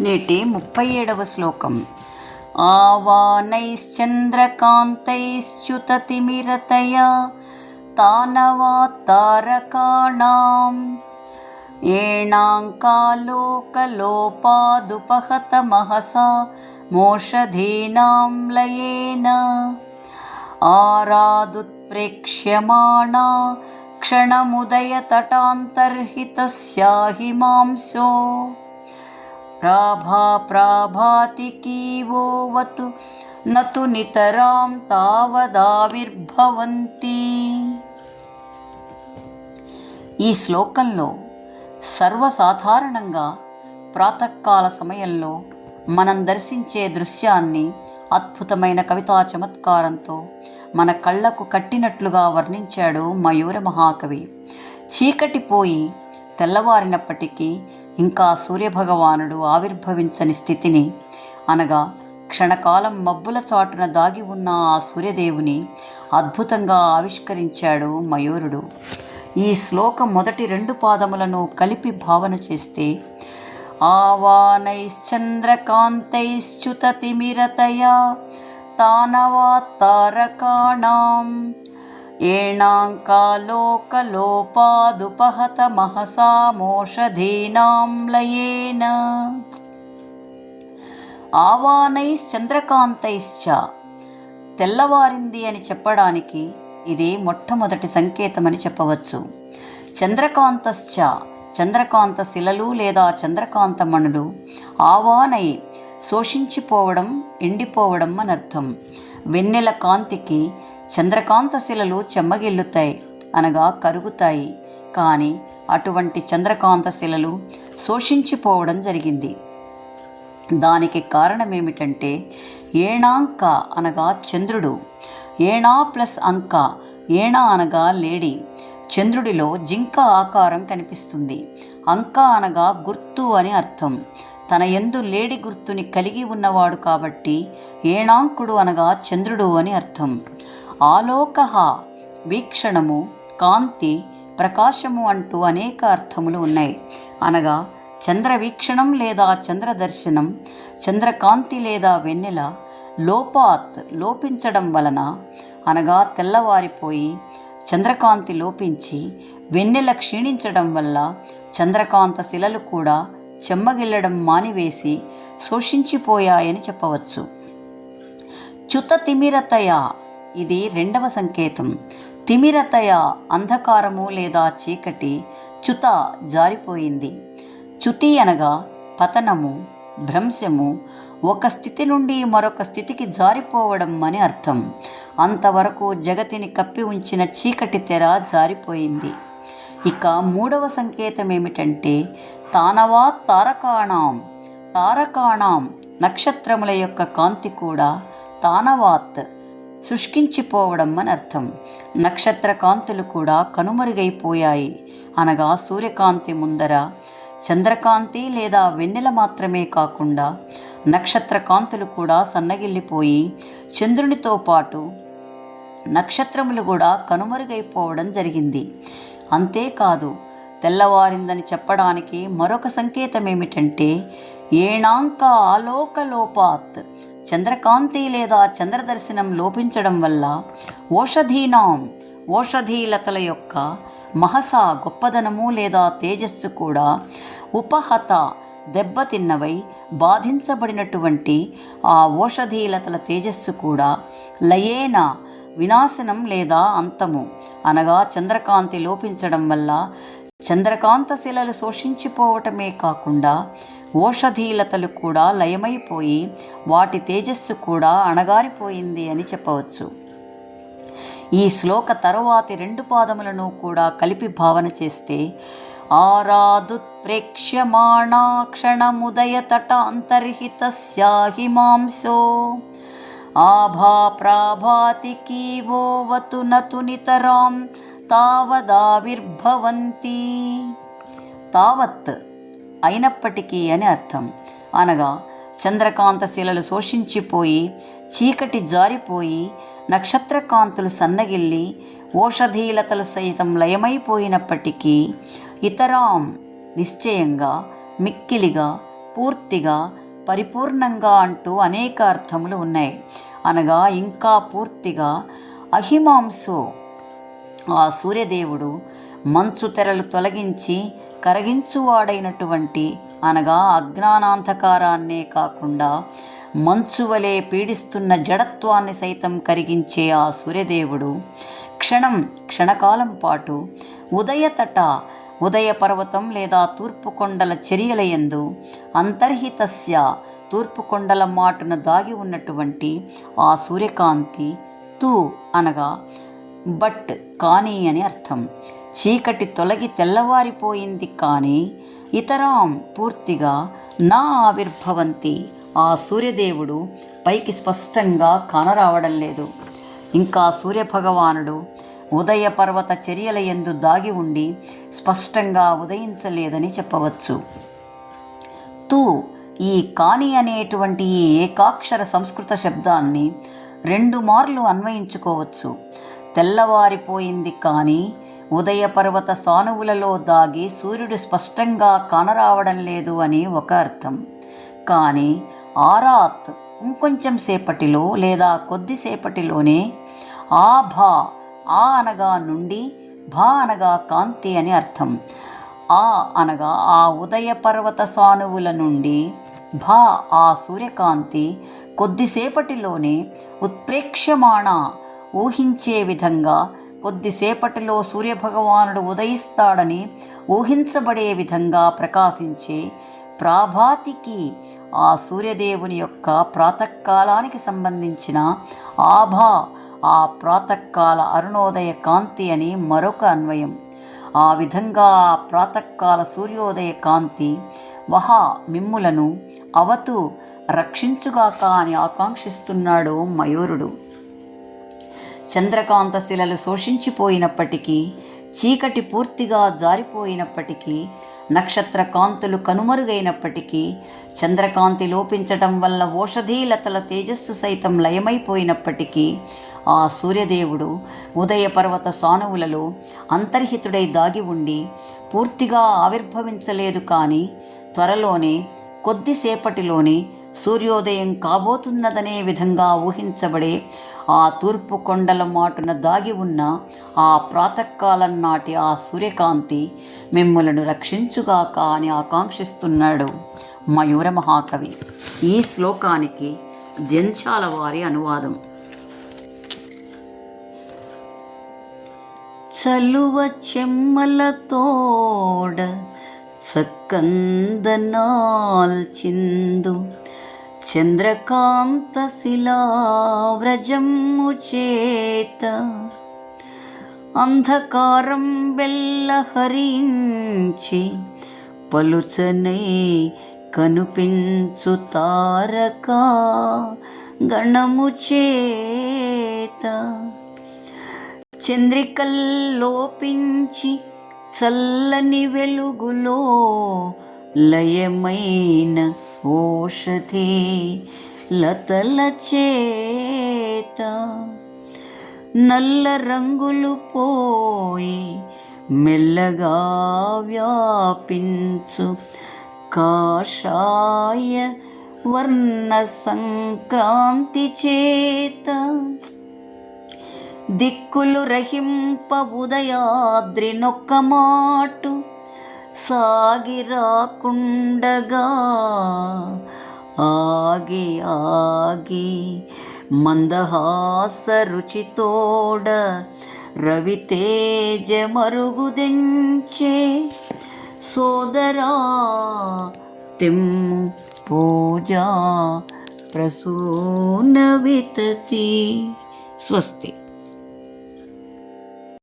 నేటి 37వ శ్లోకం. ఆవానైశ్చంద్రకాంతైశ్చ్యుతతిమిరతయా తానవాత్తారకాణాం ఏణాంకాలోకలోపాదుపహతమహసా మోషధీనాం లయేన ఆరాదుత్ప్రేక్ష్యమాణా క్షణముదయతటాంతర్హితస్యాహిమాంసో ప్రాభాతి కీవోవతు నతు నితరాం తావదావిర్భవంతి. ఈ శ్లోకంలో సర్వసాధారణంగా ప్రాతకాల సమయంలో మనం దర్శించే దృశ్యాన్ని అద్భుతమైన కవితా చమత్కారంతో మన కళ్ళకు కట్టినట్లుగా వర్ణించాడు మయూర మహాకవి. చీకటి పోయి తెల్లవారినప్పటికీ ఇంకా సూర్యభగవానుడు ఆవిర్భవించని స్థితిని, అనగా క్షణకాలం మబ్బుల చాటున దాగి ఉన్న ఆ సూర్యదేవుని అద్భుతంగా ఆవిష్కరించాడు మయూరుడు. ఈ శ్లోకం మొదటి 2 పాదములను కలిపి భావన చేస్తే ఆవానైశ్చంద్రకాంతైశ్చ్యుతతిమిరతయా తానవాత్తారకాణాం ఏణాంకాలోకలోపాదుపహతమహసా మోషధీనాం లయేన. ఆవానైశ్చంద్రకాంతైశ్చ, తెల్లవారింది అని చెప్పడానికి ఇది మొట్టమొదటి సంకేతమని చెప్పవచ్చు. చంద్రకాంతశ్చ, చంద్రకాంత శిలలు లేదా చంద్రకాంత మణులు. ఆవానై, శోషించిపోవడం, ఎండిపోవడం అని అర్థం. వెన్నెల కాంతికి చంద్రకాంత శిలలు చెమ్మగిల్లుతాయి, అనగా కరుగుతాయి. కానీ అటువంటి చంద్రకాంత శిలలు శోషించిపోవడం జరిగింది. దానికి కారణమేమిటంటే ఏణాంక అనగా చంద్రుడు, ఏణా ప్లస్ అంక, ఏణ అనగా లేడి. చంద్రుడిలో జింక ఆకారం కనిపిస్తుంది. అంక అనగా గుర్తు అని అర్థం. తన యందు లేడి గుర్తుని కలిగి ఉన్నవాడు కాబట్టి ఏణాంకుడు అనగా చంద్రుడు అని అర్థం. ఆలోక, వీక్షణము, కాంతి, ప్రకాశము అంటూ అనేక అర్థములు ఉన్నాయి. అనగా చంద్రవీక్షణం లేదా చంద్రదర్శనం, చంద్రకాంతి లేదా వెన్నెల, లోపాత్, లోపించడం వలన, అనగా తెల్లవారిపోయి చంద్రకాంతి లోపించి వెన్నెల క్షీణించడం వల్ల చంద్రకాంత శిలలు కూడా చెమ్మగిల్లడం మానివేసి శోషించిపోయాయని చెప్పవచ్చు. చ్యుత తిమిరతయ, ఇది 2వ సంకేతం. తిమిరతయ, అంధకారము లేదా చీకటి. చ్యుత, జారిపోయింది. చ్యుతి అనగా పతనము, భ్రంశము, ఒక స్థితి నుండి మరొక స్థితికి జారిపోవడం అని అర్థం. అంతవరకు జగతిని కప్పి ఉంచిన చీకటి తెర జారిపోయింది. ఇక 3వ సంకేతం ఏమిటంటే తానవాత్ తారకాణాం. తారకాణాం, నక్షత్రముల యొక్క కాంతి కూడా తానవాత్, శుష్కించిపోవడం అని అర్థం. నక్షత్ర కాంతులు కూడా కనుమరుగైపోయాయి, అనగా సూర్యకాంతి ముందర చంద్రకాంతి లేదా వెన్నెల మాత్రమే కాకుండా నక్షత్ర కాంతులు కూడా సన్నగిల్లిపోయి చంద్రునితో పాటు నక్షత్రములు కూడా కనుమరుగైపోవడం జరిగింది. అంతేకాదు, తెల్లవారిందని చెప్పడానికి మరొక సంకేతం ఏమిటంటే ఏణాంక ఆలోకలోపాత్, చంద్రకాంతి లేదా చంద్రదర్శనం లోపించడం వల్ల ఓషధీనాం, ఓషధీలతల యొక్క మహస, గొప్పదనము లేదా తేజస్సు కూడా ఉపహత, దెబ్బతిన్నవై బాధించబడినటువంటి ఆ ఓషధీలతల తేజస్సు కూడా లయేన, వినాశనం లేదా అంతము, అనగా చంద్రకాంతి లోపించడం వల్ల చంద్రకాంత శిలలు శోషించిపోవటమే కాకుండా ఓషధీలతలు కూడా లయమైపోయి వాటి తేజస్సు కూడా అణగారిపోయింది అని చెప్పవచ్చు. ఈ శ్లోక తరువాతి 2 పాదములను కూడా కలిపి భావన చేస్తే ఆరాదుత్ప్రేక్ష్యమాణా క్షణముదయతటాంతర్హితస్యాహిమాంసో ఆభాప్రాభాతి కీవోవతు నతు నితరాం తావదావిర్భవంతి. తావత్, అయినప్పటికీ అని అర్థం. అనగా చంద్రకాంత శిలలు శోషించిపోయి చీకటి జారిపోయి నక్షత్రకాంతులు సన్నగిల్లి ఓషధీలతలు సైతం లయమైపోయినప్పటికీ ఇతరాం, నిశ్చయంగా, మిక్కిలిగా, పూర్తిగా, పరిపూర్ణంగా అంటూ అనేక అర్థములు ఉన్నాయి. అనగా ఇంకా పూర్తిగా అహిమాంసో, ఆ సూర్యదేవుడు మంచు తెరలు తొలగించి కరగించువాడైనటువంటి, అనగా అజ్ఞానాంధకారాన్నే కాకుండా మంచు వలె పీడిస్తున్న జడత్వాన్ని సైతం కరిగించే ఆ సూర్యదేవుడు క్షణకాలం పాటు ఉదయ పర్వతం లేదా తూర్పు కొండల చర్యలయందు అంతర్హితస్య, తూర్పు కొండల మాటున దాగి ఉన్నటువంటి ఆ సూర్యకాంతి తూ అనగా బట్ కానీ అని అర్థం. చీకటి తొలగి తెల్లవారిపోయింది, కానీ ఇతరాం పూర్తిగా నా ఆవిర్భవంతి, ఆ సూర్యదేవుడు పైకి స్పష్టంగా కానరావడం లేదు. ఇంకా సూర్యభగవానుడు ఉదయ పర్వత చర్యల యందు దాగి ఉండి స్పష్టంగా ఉదయించలేదని చెప్పవచ్చు. తూ, ఈ కాని అనేటువంటి ఈ ఏకాక్షర సంస్కృత శబ్దాన్ని 2 మార్లు అన్వయించుకోవచ్చు. తెల్లవారిపోయింది, కానీ ఉదయ పర్వత సానువులలో దాగి సూర్యుడు స్పష్టంగా కానరావడం లేదు అని ఒక అర్థం. కానీ ఆరాత్, ఇంకొంచెం సేపటిలో లేదా కొద్దిసేపటిలోనే ఆభా, ఆ అనగా నుండి, భా అనగా కాంతి అని అర్థం. ఆ అనగా ఆ ఉదయ పర్వత సానువుల నుండి, భా ఆ సూర్యకాంతి కొద్దిసేపటిలోనే ఉత్ప్రేక్షమాణ, ఊహించే విధంగా, కొద్దిసేపటిలో సూర్యభగవానుడు ఉదయిస్తాడని ఊహించబడే విధంగా ప్రకాశించే ప్రాభాతికి, ఆ సూర్యదేవుని యొక్క ప్రాతకాలానికి సంబంధించిన ఆభా, ఆ ప్రాతకాల అరుణోదయ కాంతి అని మరొక అన్వయం. ఆ విధంగా ఆ ప్రాతకాల సూర్యోదయ కాంతి వహా, మిమ్ములను అవతు, రక్షించుగాక అని ఆకాంక్షిస్తున్నాడు మయూరుడు. చంద్రకాంత శిలలు శోషించిపోయినప్పటికీ, చీకటి పూర్తిగా జారిపోయినప్పటికీ, నక్షత్ర కాంతులు కనుమరుగైనప్పటికీ, చంద్రకాంతి లోపించటం వల్ల ఓషధీలతల తేజస్సు సైతం లయమైపోయినప్పటికీ, ఆ సూర్యదేవుడు ఉదయ పర్వత సానువులలో అంతర్హితుడై దాగి ఉండి పూర్తిగా ఆవిర్భవించలేదు. కానీ త్వరలోనే, కొద్దిసేపటిలోనే సూర్యోదయం కాబోతున్నదనే విధంగా ఊహించబడే ఆ తూర్పు కొండల మాటున దాగి ఉన్న ఆ ప్రాతకాలం నాటి ఆ సూర్యకాంతి మిమ్ములను రక్షించుగాక అని ఆకాంక్షిస్తున్నాడు మయూర మహాకవి. ఈ శ్లోకానికి జంఛాల వారి అనువాదం. చలువ చెమ్మలతోడ చక్కందనాల్ చిందు చంద్రకాంత శిలావ్రజము చేత అంధకారం బెల్లహరించి పలుచనై కనుపించు తారకా గణము చేత చంద్రికల్లోపించి చల్లని వెలుగులో లయమైన ఓషధి లతల చేత నల్ల రంగులు పోయి మెల్లగా వ్యాపించు కాషాయ వర్ణ సంక్రాంతి చేత దిక్కులు రహింప ఉదయాద్రి నొక్క మాటు సాగిరాకుండగా ఆగి ఆగి మందహాస రుచితోడ రవితేజ మరుగుదెంచే సోదరా తెమ్ము పూజా ప్రసూన వితతి. స్వస్తి.